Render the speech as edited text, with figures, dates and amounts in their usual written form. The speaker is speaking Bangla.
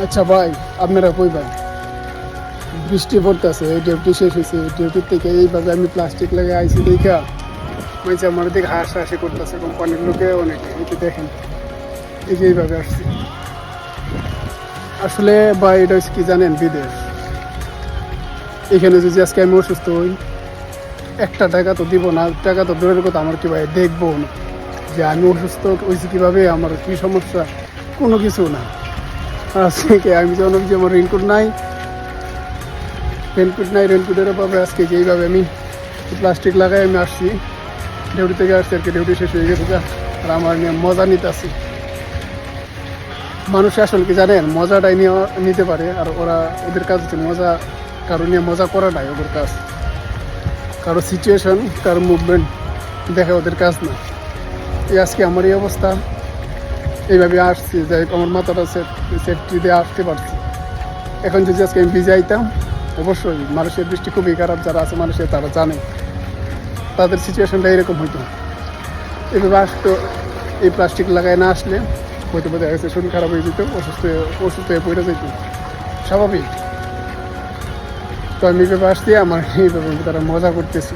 আচ্ছা ভাই, আপনারা কই ভাই? বৃষ্টি পড়তেছে, এই ডিউটি শেষ হয়েছে, ডিউটির থেকে এইভাবে আমি প্লাস্টিক লাগে আইসি দেখা মানে আমার দিকে হাসাহাসি করতেছে কোম্পানির লোকে অনেকে, এই যে দেখেন, এই যে এইভাবে আসছি। আসলে ভাই এটা হচ্ছে কি জানেন, বিদেশ। এখানে যদি আজকে আমি অসুস্থ হই, একটা টাকা তো দিব না, টাকা তো দূরের কথা, আমার কি ভাই দেখবো না যে আমি অসুস্থ হয়েছি কীভাবে, আমার কী সমস্যা, কোনো কিছু না। আজকে আমি যখন যে আমার রেনকোট নাই, রেনকোটের অভাবে আজকে যেইভাবে আমি প্লাস্টিক লাগাই আমি আসছি, ডিউটি থেকে আসছি আর কি, ডিউটি শেষ হয়ে গেছে যা। আর আমার নিয়ে মজা নিতে আসি। মানুষ আসলে কি জানেন, মজাটাই নিতে পারে, আর ওদের কাজ হচ্ছে মজা, কারো নিয়ে মজা করা নাই ওদের কাজ। কারো সিচুয়েশন, কারো মুভমেন্ট দেখা ওদের কাজ না। এই আজকে আমার এই অবস্থা, এইভাবে আসছি, যাই হোক আমার মাথাটা সেফটি দিয়ে আসতে পারছি। এখন যদি আজকে আমি ভিজে আইতাম, অবশ্যই মানুষের দৃষ্টি খুবই খারাপ, যারা আছে মানুষের তারা জানে তাদের সিচুয়েশনটা এরকম হইতো। এভাবে আসতো, এই প্লাস্টিক লাগায় না আসলে হয়তো দেখা গেছে শরীর খারাপ হয়ে যেত, অসুস্থ হয়ে পড়ে যেত, স্বাভাবিক। তো আমি এইভাবে আসছি, আমার এইভাবে তারা মজা করতেছি।